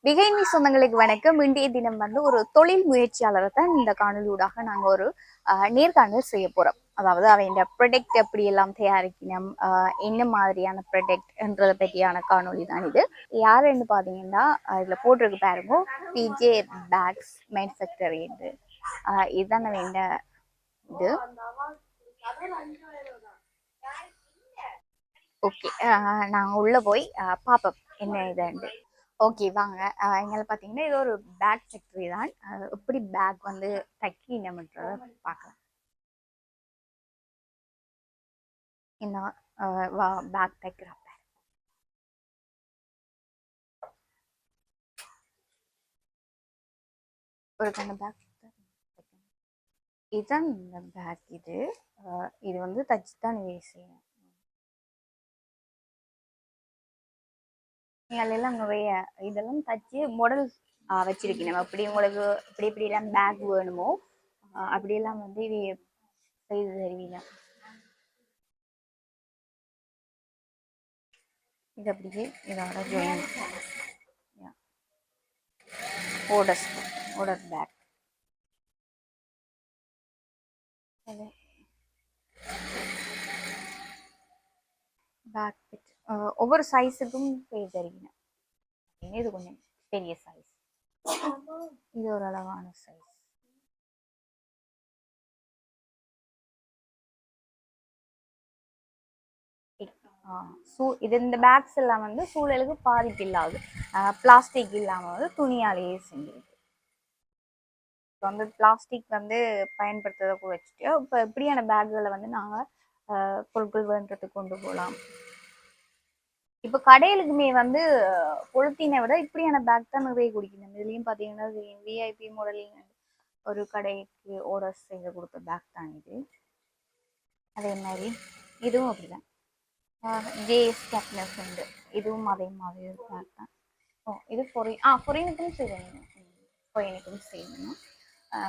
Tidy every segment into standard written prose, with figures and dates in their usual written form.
பிகைனி சொந்தங்களுக்கு வணக்கம். இன்றைய தினம் வந்து ஒரு தொழில் முயற்சியாளரை தான் இந்த காணொலியூடாக நாங்கள் ஒரு நேர்காணல் செய்ய போறோம். அதாவது இந்த ப்ரொடக்ட் எப்படி எல்லாம் தயாரிக்கணும், என்ன மாதிரியான ப்ரொடக்ட்ன்றதை பற்றியான காணொலி தான் இது. யாருன்னு பார்த்தீங்கன்னா இதில் போட்டிருக்கு பாருங்க, பிஜே பேக்ஸ் மேனுஃபேக்சரிங். இதுதான் வேண்ட இது. ஓகே, நாங்கள் உள்ளே போய் பார்ப்போம் என்ன இதுண்டு. ஓகே வாங்க. எங்களை பார்த்தீங்கன்னா இது ஒரு பேக் ஃபேக்ட்ரி தான். எப்படி பேக் வந்து தைக்கணும்ன்றத பார்க்கலாம். இந்த பேக் தைக்கிறப்ப ஒரு கண்ண பேக் இதுதான் இந்த பேக். இது வந்து தச்சு தான் செய்யணும். எல்லாம் நிறைய இதெல்லாம் தச்சு மாடல் வச்சிருக்கேன். நம்ம எப்படி உங்களுக்கு இப்படி எப்படிலாம் பேக் வேணுமோ அப்படியெல்லாம் வந்து இது செய்து தருவீங்க. இது அப்படியே இதோட ஜாயின் ஓடர் பேக். பேக் ஒவ்வொரு சைஸுக்கும் பேர் தருவீங்க. இது கொஞ்சம் பெரிய சைஸ், இது ஒரு அளவான சைஸ். இது இந்த பேக்ஸ் எல்லாம் வந்து சூழலுக்கு பாதிப்பு இல்லாது பிளாஸ்டிக் இல்லாம வந்து துணியாலேயே செஞ்சிருக்கு. இப்போ வந்து பிளாஸ்டிக் வந்து பயன்படுத்துறத வச்சுட்டு இப்போ இப்படியான பேக்குகளை வந்து நாங்கள் பொருட்கள் வேண்டதுக்கு கொண்டு போகலாம். இப்போ கடைகளுக்குமே வந்து பொலித்தீனை விட இப்படியான பேக் தான் நிறைய குடிக்கணும். இதுலயும் பார்த்தீங்கன்னா விஐபி மாடலிங் ஒரு கடைக்கு ஆர்டர் செய்து கொடுத்த பேக் தான் இது. அதே மாதிரி இதுவும் அப்படிதான். ஜேஎஸ் கேப்னஸ் உண்டு, இதுவும் அதே மாதிரி ஒரு பேக் தான். இது ஃபொரினுக்கும் செய்யணும். ஃபொரினுக்கும் செய்யணும்.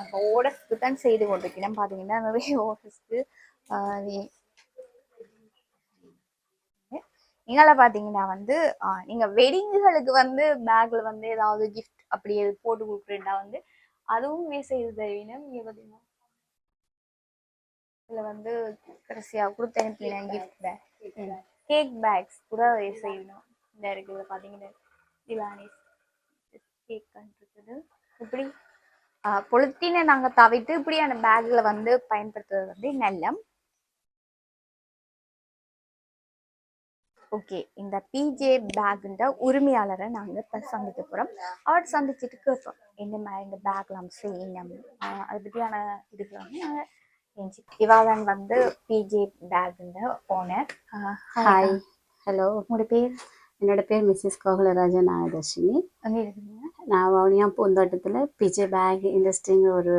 இப்போ ஓடர்ஸ்க்கு தான் செய்து கொண்டிருக்கிறேன். பார்த்தீங்கன்னா நிறைய ஓடர்ஸ்க்கு நீங்கள பார்த்தீங்கன்னா வந்து நீங்கள் வெட்டிங்குகளுக்கு வந்து பேக்கில் வந்து ஏதாவது கிஃப்ட் அப்படி போட்டு கொடுக்குறேன்னா வந்து அதுவும் செய்து தருவீங்க. நீங்கள் பார்த்தீங்கன்னா இதில் வந்து கடைசியாக கொடுத்து அனுப்பினேன் கிஃப்ட் பேக், கேக் பேக்ஸ் கூட செய்யணும். இந்த இருக்குது பார்த்தீங்கன்னா டிலானிஸ் கேக் இருக்குது. இப்படி பொலித்தீனை நாங்கள் தவிர்த்து இப்படியான பேக்கில் வந்து பயன்படுத்துறது வந்து நல்ல. ஓகே, இந்த பிஜே பேக்ன்ற உரிமையாளரை நாங்கள் இப்போ சந்திக்க போகிறோம். அவரை சந்திச்சுட்டு கேட்போம் என்ன மாதிரி இந்த பேக்லாம் செய்யணும், அதை பற்றியான இதுக்கு வந்து நாங்கள் இவாதான் வந்து பிஜே பேக்ன்ற ஓனர். Hi, hello. உங்களோட பேர்? என்னோட பேர் மிஸ்ஸஸ் கோகுலராஜா நாகதர்ஷினி. அங்கே இருக்குங்க. நான் வவுனியா பூந்தோட்டத்தில் பிஜே பேக் இண்டஸ்ட்ரிங்கிற ஒரு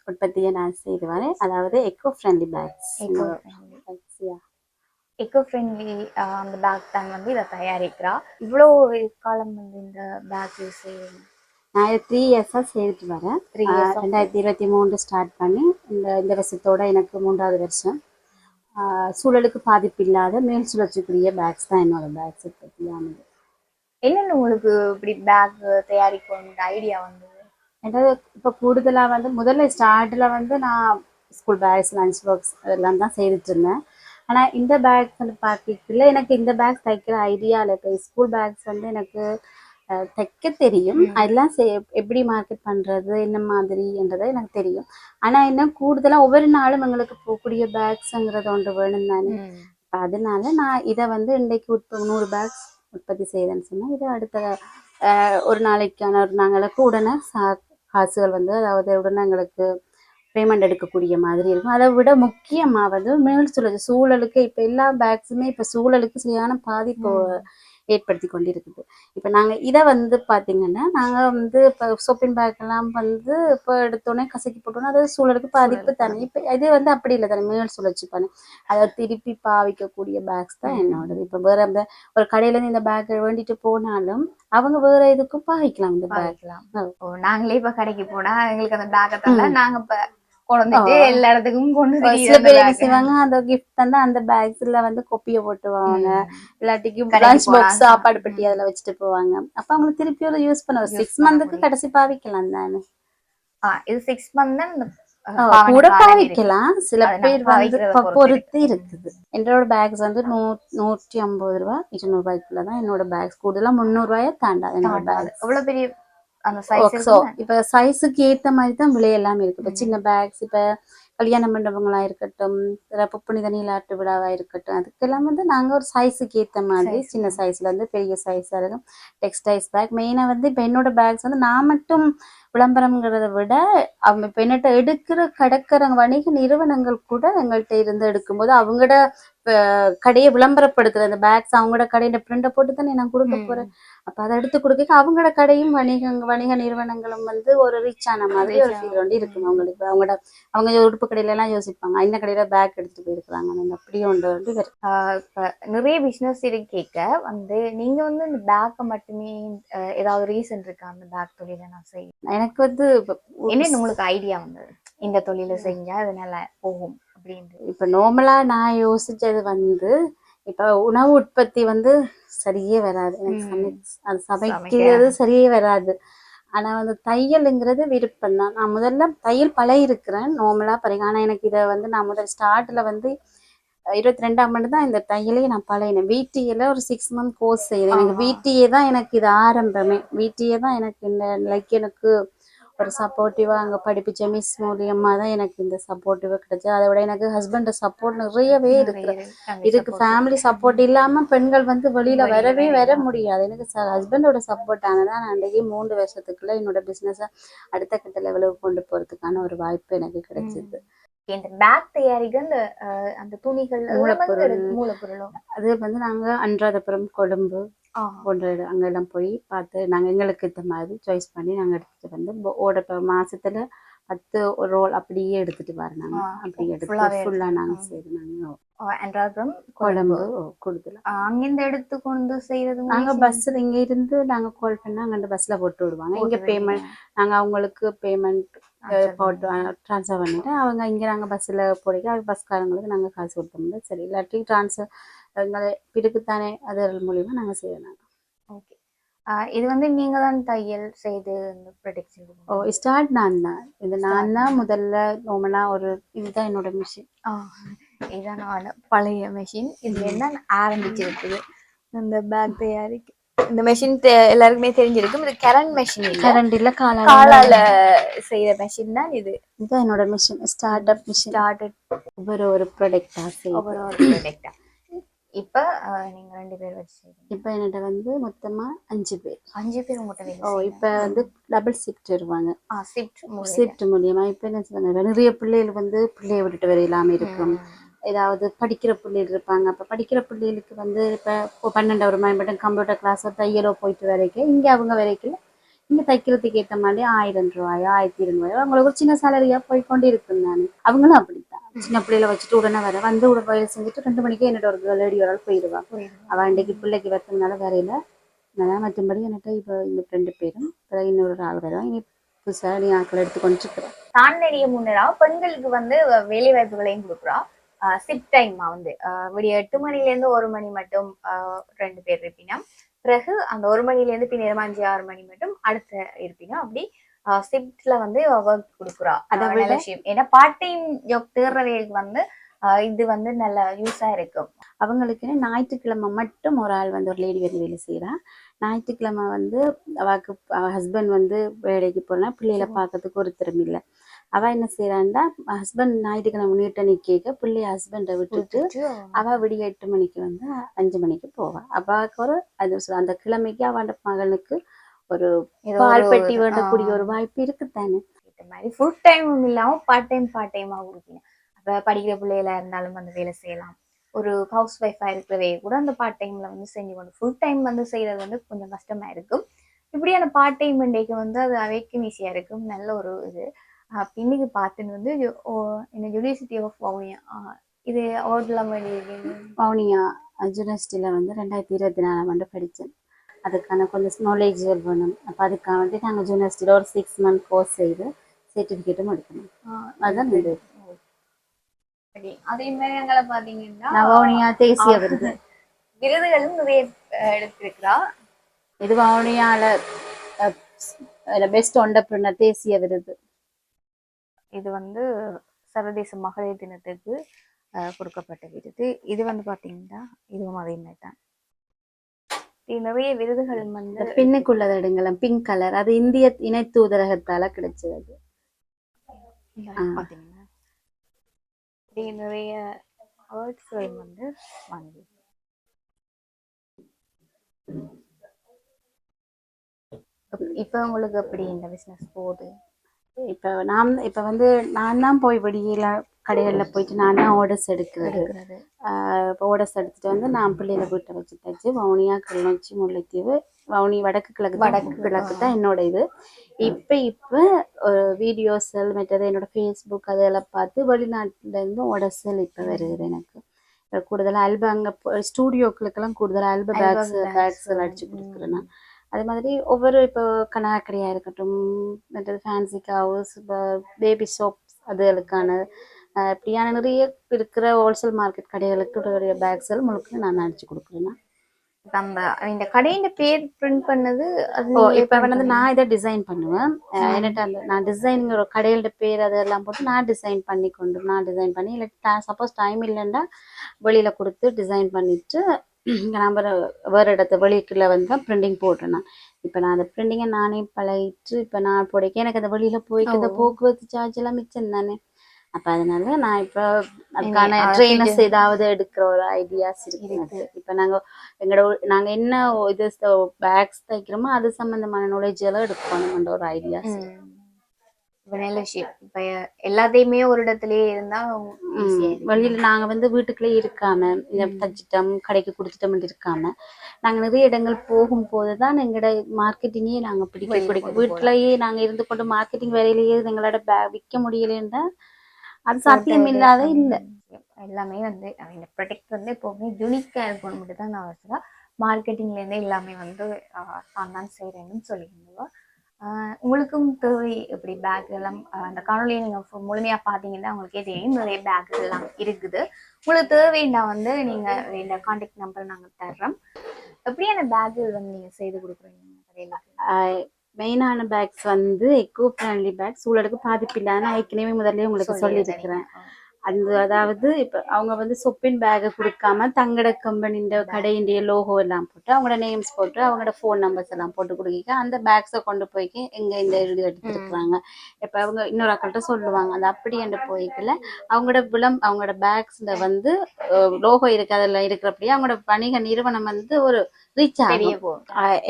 உற்பத்தியை நான் செய்து வரேன். அதாவது eco friendly bags. Eco friendly அந்த பேக் தான் வந்து இதை தயாரிக்கிறா. இவ்வளோ காலம் வந்து இந்த பேக் யூஸ் செய்யணும். நான் 3 இயர்ஸாக செய்துட்டு வரேன். 2023 ஸ்டார்ட் பண்ணி இந்த வருஷத்தோட எனக்கு 3வது வருஷம். சூழலுக்கு பாதிப்பு இல்லாத மேல் சுழற்சிக்குரிய பேக்ஸ் தான் என்னோட பேக்ஸ் உற்பத்தியானது. என்னென்ன உங்களுக்கு இப்படி பேக் தயாரிக்கணுன்ற ஐடியா வந்தது? ஏதாவது இப்போ கூடுதலாக வந்து முதல்ல ஸ்டார்டில் வந்து நான் ஸ்கூல் பேக்ஸ், லஞ்ச் பாக்ஸ் அதெல்லாம் தான் செய்துட்டு இருந்தேன். ஆனால் இந்த பேக்ஸ் வந்து பார்க்கல எனக்கு இந்த பேக்ஸ் தைக்கிற ஐடியா இல்லை. இப்போ ஸ்கூல் பேக்ஸ் வந்து எனக்கு தைக்க தெரியும், அதெல்லாம் எப்படி மார்க்கெட் பண்ணுறது என்ன மாதிரின்றதை எனக்கு தெரியும். ஆனால் என்ன கூடுதலாக ஒவ்வொரு நாளும் எங்களுக்கு போகக்கூடிய பேக்ஸுங்கிறது ஒன்று வேணும் தானே. இப்போ அதனால நான் இதை வந்து இன்றைக்கு 100 பேக்ஸ் உற்பத்தி செய்தேன்னு சொன்னால் இதை அடுத்த ஒரு நாளைக்கான நாங்களுக்கு உடனே காசுகள் வந்து அதாவது உடனே எங்களுக்கு பேமெண்ட் எடுக்கக்கூடிய மாதிரி இருக்கும். அதை விட முக்கியமாக வந்து மேல் சூழலுக்கு இப்போ எல்லா பேக்ஸுமே இப்போ சூழலுக்கு சரியான பாதிப்பு ஏற்படுத்தி கொண்டு இருக்குது. இப்போ நாங்கள் இதை வந்து பார்த்திங்கன்னா நாங்கள் வந்து இப்போ சோப்பிங் பேக்கெல்லாம் வந்து இப்போ எடுத்தோடனே கசக்கி போட்டோன்னா அது சூழலுக்கு பாதிப்பு தானே. இப்போ இது வந்து அப்படி இல்லை தானே, மேல் சுழற்சி பண்ணி அதை திருப்பி பாவிக்கக்கூடிய பேக்ஸ் தான் என்னோடது. இப்போ வேற ஒரு கடையிலேருந்து இந்த பேக் வேண்டிட்டு போனாலும் அவங்க வேற இதுக்கும் பாவிக்கலாம் இந்த பேக்லாம். நாங்களே இப்போ கடைக்கு போனால் எங்களுக்கு அந்த பேக்கை தந்தால் நாங்கள் இப்போ கொண்டுட்டு எல்லா இடத்துக்கும் கொண்டு சில பேர் என்ன தெரியும் செய்வாங்க, அந்த கிஃப்ட் தந்தா அந்த பேக்ஸ்ல வந்து கொப்பிய போட்டுவாங்க, இல்லாட்டிக்கு கடைக்கு லஞ்ச் போனா பாக்ஸ் சாப்பாடு பெட்டி அதுல வச்சுட்டு போவாங்க. அப்ப அவங்களுக்கு திருப்பி ஒரு யூஸ் பண்ண 6 மந்த்துக்கு கடைசி பாவிக்கலாம் தானே. இது 6 மந்த் தான் இந்த கூட பாவிக்கலாம். சில பேர் வந்து பொறுத்து இருக்குது. என்னோட பேக்ஸ் வந்து 150 ரூபா 200 ரூபாய்க்குள்ளதான் என்னோட பேக்ஸ். கூடுதலா 300 ரூபாயை தாண்டாது என்னோட பேக்ஸ். எவ்வளவு பெரிய அந்த சைஸ். இப்ப சைஸுக்கு ஏத்த மாதிரி தான் விலை எல்லாமே இருக்கு. இப்ப சின்ன பேக்ஸ், இப்ப கல்யாண மண்டபங்களா இருக்கட்டும், புனித நீராட்டு விழாவா இருக்கட்டும், அதுக்கெல்லாம் வந்து நாங்க ஒரு சைஸுக்கு ஏத்த மாதிரி சின்ன சைஸ்ல இருந்து பெரிய சைஸா இருக்கும் டெக்ஸ்டைல்ஸ் பேக். மெயினா வந்து இப்ப என்னோட பேக்ஸ் வந்து நான் மட்டும் விளம்பரம்ங்கிறத விட அவங்க இப்ப என்னட்ட எடுக்கிற கடற்கரை வணிக நிறுவனங்கள் கூட எங்கள்கிட்ட இருந்து எடுக்கும்போது அவங்களோட கடையை விளம்பரப்படுத்துற அந்த பேக்ஸ் அவங்களோட கடையில பிரிண்ட போட்டு தானே நான் கொடுக்க போறேன். அப்ப அதை எடுத்து கொடுக்க அவங்களோட கடையும் வணிக நிறுவனங்களும் வந்து ஒரு ரீச் ஆன மாதிரி ஒரு ஃபீல் வந்து இருக்கும் அவங்களுக்கு. அவங்க உடுப்பு கடையில எல்லாம் யோசிப்பாங்க இந்த கடையில பேக் எடுத்துட்டு போயிருக்கிறாங்க அப்படியே ஒன்று வந்து நிறைய பிசினஸ் கேட்க வந்து நீங்க வந்து இந்த பேக்கை மட்டுமே ஏதாவது ரீசன் இருக்கா அந்த பேக் தொழில நான் செய்யணும்? எனக்கு வந்து என்ன உங்களுக்கு ஐடியா வந்தது இந்த தொழில செஞ்சா அதனால போகும் அப்படின்ட்டு? இப்ப நார்மலா நான் யோசிச்சது வந்து இப்ப உணவு உற்பத்தி வந்து சரியே வராது எனக்கு. அது சமைக்கிறது சரியே வராது. ஆனா வந்து தையலுங்கிறது விருப்பம் தான். நான் முதல்ல தையல் பழகிருக்கிறேன் நார்மலா பழகி. ஆனா எனக்கு இதை வந்து நான் முதல் ஸ்டார்ட்ல வந்து 22ஆம் ஆண்டு தான் இந்த தையலையே நான் பழகினேன். வீட்டில ஒரு 6 மந்த் கோர்ஸ் செய்தேன். எனக்கு வீட்டியே தான் எனக்கு இது ஆரம்பமே. வீட்டியே தான் எனக்கு இந்த லைக் எனக்கு ஒரு சப்போர்ட்டிவா அங்க படிப்பிச்ச மிஸ் மூலியமா தான் எனக்கு இந்த சப்போர்ட்டிவா கிடைச்சது. அதை விட எனக்கு ஹஸ்பண்ட் சப்போர்ட் நிறையவே இருக்கு. இதுக்கு ஃபேமிலி சப்போர்ட் இல்லாம பெண்கள் வந்து வெளியில வர முடியாது. எனக்கு ஹஸ்பண்டோட சப்போர்ட் ஆனதான் நான் அன்றைக்கு 3 வருஷத்துக்குள்ள என்னோட பிசினஸ அடுத்த கட்ட லெவலுக்கு கொண்டு போறதுக்கான ஒரு வாய்ப்பு எனக்கு கிடைச்சது. இந்த பேக் தயாரிக்க அந்த துணிகள் மூலப்பொருளும் அது வந்து நாங்க அன்றாதபுரம் கொழும்பு போன்ற அங்கெல்லாம் போய் பார்த்து நாங்கள் எங்களுக்கு இந்த மாதிரி சாய்ஸ் பண்ணி நாங்கள் எடுத்துட்டு வந்து மாசத்துல 10 ரோல் அப்படியே எடுத்துட்டு வரோம். அப்படி எடுத்து ஃபுல்லா நாங்க செய்யறாங்க. அன்றாதபுரம் கொழும்பு கூடுதல் அங்கிருந்து எடுத்து கொண்டு செய்யறது நாங்க பஸ்ல இங்க இருந்து நாங்க கால் பண்ணா அங்க பஸ்ல போட்டு விடுவாங்க. இங்க பேமெண்ட் நாங்க அவங்களுக்கு பேமெண்ட் போட்டு ட்ரான்ஸ்ஃபர் பண்ணிட்டு அவங்க இங்க நாங்க பஸ்ல போடிக்க பஸ்காரங்களுக்கு நாங்க காசு கொடுத்தோம்னா சரி. இல்லாட்டி ட்ரான்ஸ்ஃபர் எங்களை பிடிக்குத்தானே அதன் மூலியமா நாங்க செய்யணும். ஓகே. இது வந்து நீங்க தான் தையல் செய்து இந்த ப்ரொடக்ஷன்? ஸ்டார்ட் நான் தான். இது நான் தான் முதல்ல நார்மலா ஒரு இதுதான் என்னோட மிஷின். இதான் பழைய மிஷின். இதுல என்ன ஆரம்பிச்சிருக்குது இந்த பேக் தயாரிக்க. இந்த மெஷின் எல்லாருக்குமே தெரிஞ்சிருக்கும். இது கரண்ட் மெஷின் இல்ல, கரண்ட் இல்ல, காலால செய்யற மெஷின் தான் இது. இதுதான் என்னோட மிஷின், ஸ்டார்ட் அப் மிஷின். ஒவ்வொரு ப்ராடக்டா ப்ராடக்டா. இப்ப நீங்க 2 பேர் வச்சு இப்ப என்கிட்ட வந்து மொத்தமா 5 பேர். 5 பேர் உங்ககிட்ட இப்ப வந்து டபுள் ஷிஃப்ட் வருவாங்க. ஷிஃப்ட் மூலியமா இப்ப என்ன சொல்லுவாங்க, நிறைய பிள்ளைகள் வந்து பிள்ளைய விட்டுட்டு வர இல்லாம இருக்கும். ஏதாவது படிக்கிற பிள்ளைகள் இருப்பாங்க. அப்ப படிக்கிற பிள்ளைகளுக்கு வந்து இப்ப 12 ஒரு மணி மட்டும் கம்ப்யூட்டர் கிளாஸோ தையலோ போயிட்டு வரைக்கும் இங்க அவங்க வரைக்கும் இங்க தைக்கிறதுக்கு ஏற்ற மாதிரி 1000 ரூபாயோ 1200 அவங்களுக்கு ஒரு சின்ன சேலரியா போய்கொண்டு இருக்கும். நான் அவங்களும் அப்படித்தான். சின்ன பிள்ளைகளை வச்சுட்டு உடனே வந்து வேலை செஞ்சுட்டு 2 மணிக்கு என்னோட ஒரு லேடி ஒரு ஆள் போயிடுவான். அவன் அன்றைக்கு பிள்ளைக்கு வைக்கிறதுனால வரையில நான் மற்றபடி எனக்கு இப்போ இந்த 2 பேரும் இன்னொரு ஆள் வருவான். இனி புதுசா நீ ஆட்கள் எடுத்துக்கொண்டு இருக்கிறேன். தாண்டறிய முன்னரா பெண்களுக்கு வந்து வேலை வாய்ப்புகளையும் கொடுக்குறா. சிப் டைமா வந்து விடிய 8 மணில இருந்து 1 மணி மட்டும் 2 பேர் இருப்பீங்க. பிறகு அந்த 1 மணில இருந்து பின்னர் 5 6 மணி மட்டும் அடுத்த இருப்பீங்க. அப்படி ஷிப்ட்ல வந்து ஒர்க் கொடுக்குறா. நல்ல ஷிப். ஏன்னா பார்ட் டைம் ஜாப் தேடுறவங்களுக்கு வந்து இது வந்து நல்ல யூஸா இருக்கும். அவங்களுக்கு ஞாயிற்றுக்கிழமை மட்டும் ஒரு ஆள் வந்து ஒரு லேடி வந்து வேலை செய்யறா. ஞாயிற்றுக்கிழமை வந்து அவளுக்கு ஹஸ்பண்ட் வந்து வேலைக்கு போனா பிள்ளைகளை பார்க்கறதுக்கு ஒருத்தரும் இல்லை. அவ என்ன செய்யறான்டா, ஹஸ்பண்ட் ஞாயிற்றுக்கிழமை நீட்ட நிக்க பிள்ளைய ஹஸ்பண்டை விட்டுட்டு அவ விடிய 8 மணிக்கு வந்து 5 மணிக்கு போவா. அவாவுக்கு ஒரு அந்த கிழமைக்கு அவன் மகனுக்கு ஒரு பால் பெட்டி வேண்டக்கூடிய ஒரு வாய்ப்பு இருக்குத்தானே. இந்த மாதிரி ஃபுல் டைமும் இல்லாம பார்ட் டைமா கொடுப்பீங்க. அப்ப படிக்கிற பிள்ளைகளா இருந்தாலும் வந்து வேலை செய்யலாம். ஒரு ஹவுஸ் ஒய்ஃபா இருக்கிறவே கூட அந்த பார்ட் டைம்ல வந்து செஞ்சு கொண்டு ஃபுல் டைம் வந்து செய்யறது வந்து கொஞ்சம் கஷ்டமா இருக்கும். இப்படியான பார்ட் டைம் இன்றைக்கு வந்து அது அவைக்கும் ஈஸியா இருக்கும். நல்ல ஒரு இது. இன்னைக்கு பார்த்துன்னு வந்து இந்த யூனிவர்சிட்டி ஆஃப் வவுனியா இது அவார்ட்லாம் வவுனியா யூனிவர்சிட்டியில வந்து 2024ஆம் ஆண்டு படித்தேன். அதுக்கான கொஞ்சம் நாலேஜ் வேணும். அப்போ அதுக்காக வந்து நாங்கள் யூனிவர்சிட்டியில் ஒரு 6 மந்த் கோர்ஸ் செய்து சர்டிஃபிகேட்டும் எடுக்கணும். அதுதான் அதுதான் இது. சரி. அதே மாதிரி எங்களை பாத்தீங்கன்னா வவுனியா தேசிய விருது. விருதுகளும் நிறைய எடுத்திருக்கிறா. இது வவுனியால பெஸ்ட் ஒண்டர்பிரினர் தேசிய விருது. இது வந்து சர்வதேச மகளிர் தினத்துக்கு கொடுக்கப்பட்ட விருது. இது வந்து பாத்தீங்கன்னா இதுவும் அதே மாதிரி தான். இது நிறைய விருதுகள் வந்து பின்னுக்குள்ளதை எடுங்களேன், பிங்க் கலர், அது இந்திய இணை தூதரகத்தால கிடைச்சது. பாத்தீங்கன்னா இப்படி நிறைய அவார்ட்ஸ்கள் வந்து வாங்கி. இப்ப உங்களுக்கு எப்படி இந்த பிசினஸ் போகுது? இப்ப வந்து நான் தான் போய் வெளியில கடைகளில் போயிட்டு நான் தான் ஆர்டர்ஸ் எடுக்கிறது. இப்போ ஆர்டர்ஸ் எடுத்துட்டு வந்து நான் பிள்ளைகளை வீட்டை வச்சுட்டாச்சு. வவுனியா, கிளிநொச்சி, முல்லைத்தீவு, வவுனி வடக்கு கிழக்கு தான் என்னோட இது. இப்போ வீடியோஸ் மற்றது என்னோட ஃபேஸ்புக் அதெல்லாம் பார்த்து வெளிநாட்டுல இருந்து ஆர்டர்ஸ் இப்போ வருகிறது எனக்கு. கூடுதலாக ஆல்பம் அங்கே ஸ்டூடியோக்களுக்கெல்லாம் கூடுதலாக ஆல்பம் பேக்ஸ் அடிச்சு கொடுக்குறேன். அதே மாதிரி ஒவ்வொரு இப்போ கனாக்கடையாக இருக்கட்டும், மற்றது ஃபேன்சி ஹவுஸ், இப்போ பேபி ஷாப்ஸ் அதுகளுக்கான இப்படியான நிறைய இருக்கிற ஹோல்சேல் மார்க்கெட் கடைகளுக்கு பேக்ஸ் முழுக்க நான் அடிச்சு கொடுக்குறேன். இந்த கடையின் பேர் பிரிண்ட் பண்ணது இப்போ வந்து நான் இதை டிசைன் பண்ணுவேன். என்னட்ட அந்த நான் டிசைனுங்கிற ஒரு கடையோட பேர் அதெல்லாம் போட்டு நான் டிசைன் பண்ணி இல்லை சப்போஸ் டைம் இல்லைன்னா வெளியில கொடுத்து டிசைன் பண்ணிட்டு நான் வேறு இடத்த வெளியிட்டுல வந்து தான் பிரிண்டிங் போட்டேன். இப்போ நான் அந்த பிரிண்டிங்கை நானே பழகிட்டு இப்போ நான் போடைக்க எனக்கு அந்த வெளியில் போய்க்கு போக்குவரத்து சார்ஜ் எல்லாம் மிச்சம் தானே. அப்போ அதனால நான் இப்போ அதுக்கான ட்ரெயினர்ஸ் ஏதாவது எடுக்கிற ஒரு ஐடியாஸ் இருக்கு. இப்போ நாங்கள் என்ன இது பேக்ஸ் தைக்கிறோமோ அது சம்மந்தமான நாலேஜ் எல்லாம் எடுக்கணும்ன்ற ஒரு ஐடியாஸ். நல்ல விஷயம். இப்ப எல்லாத்தையுமே ஒரு இடத்துலயே இருந்தா வெளியில நாங்க வந்து வீட்டுக்குள்ளே இருக்காம தச்சிட்டோம் கடைக்கு கொடுத்துட்டோம் இருக்காம நாங்க நிறைய இடங்கள் போகும்போதுதான் எங்களோட மார்க்கெட்டிங்கே நாங்க பிடிக்க வீட்டுலயே நாங்க இருந்து கொண்டு மார்க்கெட்டிங் வேலையிலேயே எங்களோட விற்க முடியலன்னா அது சாத்தியம் இல்லாத இல்லை. எல்லாமே வந்து இந்த ப்ராடக்ட் வந்து எப்பவுமே யூனிக்கா இருக்கணும் மட்டும் தான் நான் வச்சுருக்கேன். மார்க்கெட்டிங்ல இருந்து எல்லாமே வந்து தான் செய்யறேன்னு சொல்லியிருந்தோம். உங்களுக்கும் தேவை எப்படி பேக் எல்லாம் அந்த காணொலியை நீங்க முழுமையா பாத்தீங்கன்னா உங்களுக்கே தெரியும் நிறைய பேக் எல்லாம் இருக்குது. உங்களுக்கு தேவைன்னா வந்து நீங்க இந்த கான்டாக்ட் நம்பர் நாங்க தர்றோம். எப்படியான பேக்குகள் வந்து நீங்க செய்து கொடுக்குறீங்க? மெயினான பேக்ஸ் வந்து எக்கோ ஃப்ரெண்ட்லி பேக், சூழலுக்கு பாதிப்பு இல்லாத ஏற்கனவே முதல்ல உங்களுக்கு சொல்லியிருக்கிறேன். அதாவது இப்போ அவங்க வந்து சொப்பின் பேக்கை கொடுக்காம தங்கட கம்பெனின்ற கடையின்ற லோகோ எல்லாம் போட்டு அவங்களோட நேம்ஸ் போட்டு அவங்களோட ஃபோன் நம்பர்ஸ் எல்லாம் போட்டு கொடுக்க அந்த பேக்ஸை கொண்டு போய்க்கு எங்கே இந்த எழுதி எடுத்துருக்குறாங்க. இப்போ அவங்க இன்னொரு அக்கள்கிட்ட சொல்லுவாங்க அது அப்படி என்று போய்க்கல அவங்களோட பேக்ஸில் வந்து லோகோ இருக்கு அதெல்லாம் இருக்கிறப்படியே அவங்களோட வணிக நிறுவனம் வந்து ஒரு ரீச் ஆகும்.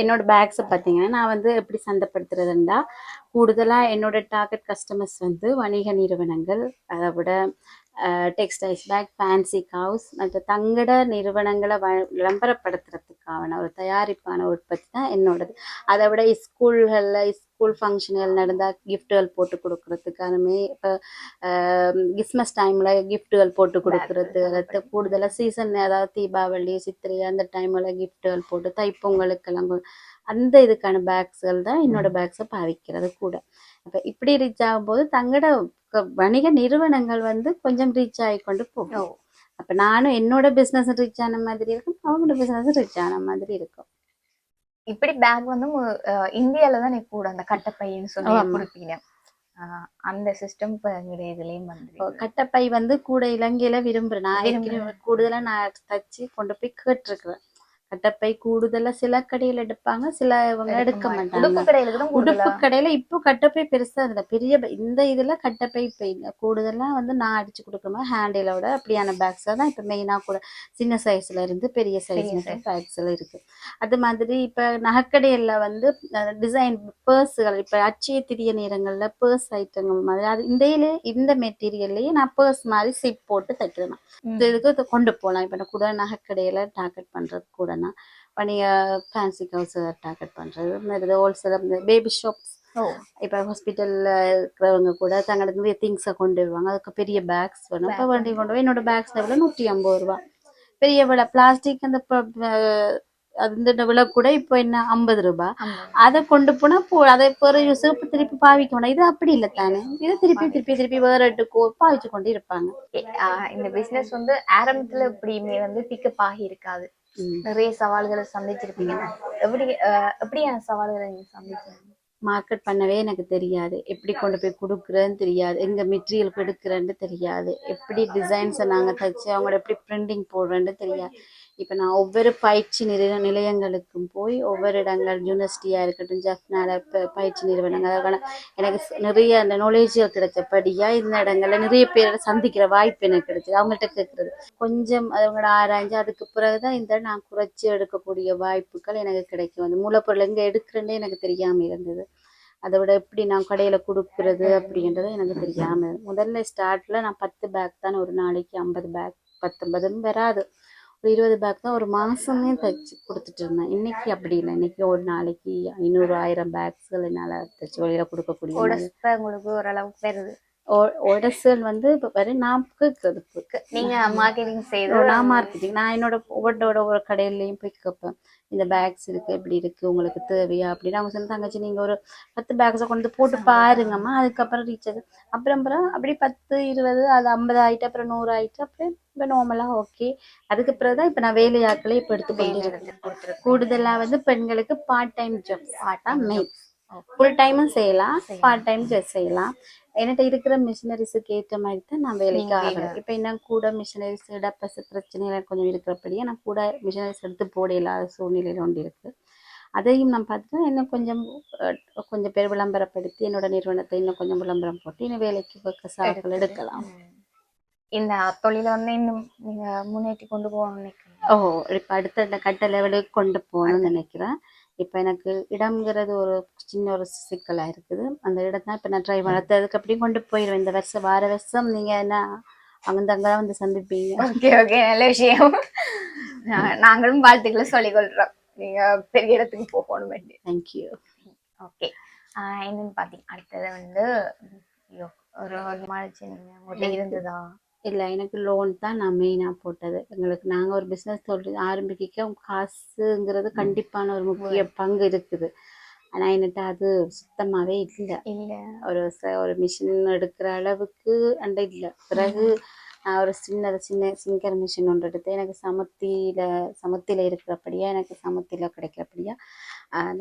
என்னோட பேக்ஸை பார்த்தீங்கன்னா நான் வந்து எப்படி சந்தைப்படுத்துறதுண்டா கூடுதலாக என்னோட டார்கெட் கஸ்டமர்ஸ் வந்து வணிக நிறுவனங்கள், அதை விட டெக்ஸ்டைல்ஸ் பேக், ஃபேன்சி ஹவுஸ் மற்ற தங்கட நிறுவனங்களை விளம்பரப்படுத்துறதுக்கான ஒரு தயாரிப்பான உற்பத்தி தான் என்னோடது. அதை விட ஸ்கூல் ஃபங்க்ஷன்கள் நடந்தால் கிஃப்ட்டுகள் போட்டு கொடுக்குறதுக்கானமே இப்போ கிறிஸ்மஸ் டைமில் கிஃப்ட்டுகள் போட்டு கொடுக்குறது, அடுத்து கூடுதலாக சீசன் அதாவது தீபாவளி சித்திரை அந்த டைமில் கிஃப்ட்டுகள் போட்டு தைப்பொங்கலுக்கெல்லாம் அந்த இதுக்கான பேக்ஸ்கள் தான் என்னோட பேக்ஸை பாவிக்கிறது கூட. அப்போ இப்படி ரீச் ஆகும்போது தங்கட வணிக நிறுவனங்கள் வந்து கொஞ்சம் ரீச் ஆகி கொண்டு போகும். அப்போ நானும் என்னோட பிஸ்னஸ் ரீச் ஆன மாதிரி இருக்கும், அவங்களோட பிஸ்னஸ் ரீச் ஆன மாதிரி இருக்கும். இப்படி பேக் வந்து இந்தியால தான் கூட அந்த கட்டப்பைன்னு சொல்லி கொடுப்பீங்க. அந்த சிஸ்டம் இதுலயும் வந்து கட்டப்பை வந்து கூட இலங்கையில விரும்புறேன். நான் கூடுதலா நான் தச்சு கொண்டு போய் கேட்டிருக்கிறேன். கட்டப்பை கூடுதலா சில கடையில எடுப்பாங்க, சில இவங்க எடுக்க மாட்டாங்க. உடுப்பு கடையில இப்போ கட்டப்பை பெருசா அதுல பெரிய இந்த இதுல கட்டப்பை கூடுதலா வந்து நான் அடிச்சு கொடுக்குறேன். ஹேண்டிலோட அப்படியான பேக்ஸ் தான் இப்ப மெயினா கூட சின்ன சைஸ்ல இருந்து பெரிய சைஸ் பேக்ஸ் எல்லாம் இருக்கு. அது மாதிரி இப்ப நகைக்கடையில வந்து டிசைன் பர்ஸுகள் இப்ப அச்சய திரிய நேரங்கள்ல பர்ஸ் ஐட்டங்கள் மாதிரி அது இந்த மெட்டீரியல்லையே நான் பர்ஸ் மாதிரி சிப் போட்டு தைக்கிறேன். இதுக்கு கொண்டு போகலாம். இப்ப கூட நகைக்கடையில டார்கெட் பண்றது கூட வணிக ஃபேன்சி ஹவுஸ் டார்கெட் பண்றது, ஹோல்சேல் பேபி ஷாப்ஸ், இப்போ ஹாஸ்பிட்டல்ல இருக்கிறவங்க கூட தங்களுக்கு நிறைய திங்ஸை கொண்டு வருவாங்க. அதுக்கு பெரிய பேக்ஸ் வேணும். இப்போ வண்டி கொண்டு போய் என்னோட பேக்ஸ் விலை 150 ரூபா. பெரிய விலை பிளாஸ்டிக் அந்த அந்த விலை கூட இப்போ என்ன 50 ரூபாய். ஆமா. அதை கொண்டு போனா அதை ஒரு யூஸ் திருப்பி பாவிக்கணும். இது அப்படி இல்லை தானே, இது திருப்பி திருப்பி திருப்பி வேற இடத்துக்கோ பாவிச்சு கொண்டு இருப்பாங்க. இந்த பிசினஸ் வந்து ஆரம்பத்துல எப்படியுமே வந்து பிக்கப் ஆகி இருக்காது. நிறைய சவால்களை சந்திச்சிருப்பீங்க. எப்படியான சவால்களை நீங்க சந்திச்சீங்க? மார்க்கெட் பண்ணவே எனக்கு தெரியாது, எப்படி கொண்டு போய் கொடுக்குறேன்னு தெரியாது, எங்க மெட்டீரியல் எடுக்கிறேன்னு தெரியாது, எப்படி டிசைன்ஸை நாங்கள் தைச்சு அவங்களோட எப்படி பிரிண்டிங் போடுறேன்னு தெரியாது. இப்போ நான் ஒவ்வொரு பயிற்சி நிலையங்களுக்கும் போய் ஒவ்வொரு இடங்கள் யூனிவர்சிட்டியாக இருக்கட்டும், ஜப்னால பயிற்சி நிறுவனங்கள், அதுக்கான எனக்கு நிறைய அந்த நாலேஜுகள் கிடைச்சபடியாக இந்த இடங்கள்ல நிறைய பேரை சந்திக்கிற வாய்ப்பு எனக்கு கிடைச்சது. அவங்கள்ட்ட கேட்குறது கொஞ்சம் அவங்களோட ஆராய்ஞ்சு அதுக்கு பிறகுதான் இந்த நான் குறைச்சி எடுக்கக்கூடிய வாய்ப்புகள் எனக்கு கிடைக்கும். அந்த மூலப்பொருள் எங்கே எடுக்கிறேன்னே எனக்கு தெரியாமல் இருந்தது. அதை விட எப்படி நான் கடையில் கொடுக்குறது அப்படின்றது எனக்கு தெரியாமல். முதல்ல ஸ்டார்ட்ல நான் 10 பேக் தான் ஒரு நாளைக்கு, 50 பேக் 19 வராது, ஒரு 20 பேக் தான் ஒரு மாதமே தைச்சு கொடுத்துட்டு இருந்தேன். இன்னைக்கு அப்படி இல்லை, இன்னைக்கு ஒரு நாளைக்கு 500 1000 பேக்ஸ்கள் என்னால் தைச்சு வெளியில் கொடுக்கக்கூடிய உங்களுக்கு ஓரளவுக்கு வருது. ஒடசல் வந்து இப்போ வரை நான் கேட்கறதுக்கு நீங்க மார்க்கெட்டிங் செய்து நான் மார்க்கெட்டிங் நான் என்னோட ஒவ்வொரு கடையிலையும் போய் கேட்பேன், இந்த பேக்ஸ் இருக்கு எப்படி இருக்கு உங்களுக்கு தேவையா அப்படின்னு. அவங்க சொன்ன தங்கச்சி நீங்க ஒரு 10 பேக்ஸை கொண்டு போட்டு பாருங்கம்மா, அதுக்கப்புறம் ரீச் ஆகுது, அப்புறம் அப்படி 10 20 அது 50 ஆயிட்டு, அப்புறம் 100 ஆயிட்டு, அப்புறம் இப்போ நார்மலா ஓகே. அதுக்கு பிறகுதான் இப்போ நான் வேலையாக்களே இப்போ எடுத்து கொண்டு கூடுதலாக வந்து பெண்களுக்கு part time job main, full டைமும் செய்யலாம், பார்ட் டைம் செய்யலாம். என்கிட்ட இருக்கிற மிஷினரிஸுக்கு ஏற்ற மாதிரி தான் நான் வேலைக்கு ஆகிறேன். இப்போ இன்னும் கூட மிஷினரிஸ் இடப்பசு பிரச்சனைகள் கொஞ்சம் இருக்கிறபடியே நான் கூட மிஷினரிஸ் எடுத்து போட இல்லாத சூழ்நிலையில் ஒன்று இருக்குது. அதையும் நான் பார்த்துட்டு இன்னும் கொஞ்சம் பேர் விளம்பரப்படுத்தி என்னோட நிறுவனத்தை இன்னும் கொஞ்சம் விளம்பரம் போட்டு இன்னும் வேலைக்கு சாக்கள் எடுக்கலாம். இந்த தொழிலை வந்து இன்னும் நீங்க முன்னேற்றி கொண்டு போகணும்னு நினைக்கிறேன். இப்போ அடுத்த கட்ட லெவலுக்கு கொண்டு போகணும்னு நினைக்கிறேன். இப்போ எனக்கு இடம்ங்கிறது ஒரு சின்ன ஒரு சிக்கலாக இருக்குது. அந்த இடத்தான் இப்போ நான் ட்ரை வளர்த்ததுக்கு அப்படியே கொண்டு போயிடுவேன். இந்த வருஷம் வார வருஷம் நீங்கள் என்ன அங்கதான் வந்து சந்திப்பீங்க. ஓகே ஓகே, நல்ல விஷயம். நாங்களும் வாழ்த்துக்களை சொல்லிக்கொள்றோம், நீங்க பெரிய இடத்துக்கு போகணும். தேங்க்யூ. ஓகே, என்னன்னு பார்த்தீங்க அடுத்தது வந்து ஒரு உங்கள்கிட்ட இருந்ததா? இல்லை, எனக்கு லோன் தான் நான் மெயினாக போட்டது. எங்களுக்கு நாங்கள் ஒரு பிஸ்னஸ் தொழில் ஆரம்பிக்க காசுங்கிறது கண்டிப்பான ஒரு முக்கிய பங்கு இருக்குது. ஆனால் என்கிட்ட அது சுத்தமாகவே இல்லை. ஒரு மிஷின் எடுக்கிற அளவுக்கு அண்ட இல்லை. பிறகு நான் ஒரு சின்ன சிங்கர் மிஷின் ஒன்று எடுத்து எனக்கு சமத்தியில் இருக்கிறபடியா, எனக்கு சமத்தியில் கிடைக்கிறபடியா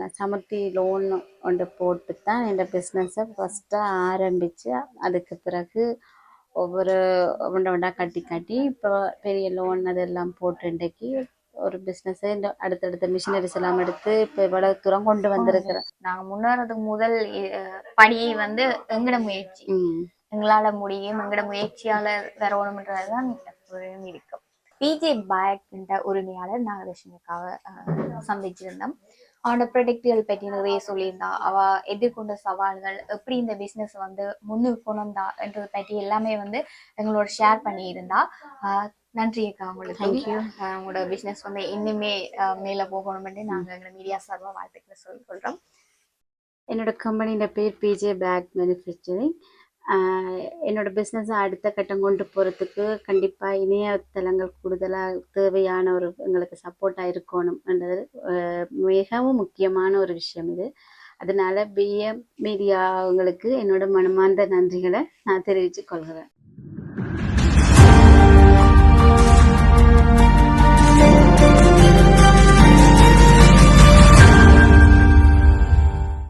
நான் சமத்தி லோன் ஒன்று போட்டு தான் இந்த பிஸ்னஸை ஃபஸ்ட்டாக ஆரம்பித்து, அதுக்கு பிறகு ஒவ்வொரு ஒன்றா கட்டி இப்போ பெரிய லோன் அதெல்லாம் போட்டு இன்றைக்கு ஒரு பிஸ்னஸை இந்த அடுத்தடுத்த மிஷினரிஸ் எல்லாம் எடுத்து இப்போ இவ்வளவு தூரம் கொண்டு வந்திருக்கிறேன். நாங்கள் முன்னேறதுக்கு முதல் படியை வந்து எங்கட முயற்சி, எங்களால முடியும், எங்கட முயற்சியால வரணும்ன்றதுதான் எப்போதும் இருக்கும். பிஜே பேக் உரிமையாளர் நாகலட்சுமிக்காக சந்திச்சிருந்தோம். அவனோட ப்ரொடக்டுகள் பற்றி நிறைய சொல்லியிருந்தா, அவ எதிர்கொண்ட சவால்கள், எப்படி இந்த பிஸ்னஸ் வந்து முன்னுக்கு கொண்டா என்றதை பற்றி எல்லாமே வந்து எங்களோட ஷேர் பண்ணியிருந்தா. நன்றி அக்கா உங்களுக்கு. தேங்க்யூ. உங்களோட பிஸ்னஸ் வந்து இன்னுமே மேலே போகணும்னு நாங்கள் எங்களை மீடியா சார்பாக வாழ்த்துக்களை சொல்லிக்கொள்கிறோம். என்னோட கம்பெனியோட பேர் பிஜே பேக் மேனுஃபேக்சரிங். என்னோட பிஸ்னஸை அடுத்த கட்டம் கொண்டு போகிறதுக்கு கண்டிப்பாக இணையதளங்கள் கூடுதலாக தேவையான எங்களுக்கு சப்போர்ட்டாக இருக்கணும்ன்றது மிகவும் முக்கியமான ஒரு விஷயம் இது. அதனால பிஎம் மீடியாங்களுக்கு என்னோட மனமார்ந்த நன்றிகளை நான் தெரிவித்துக் கொள்கிறேன்.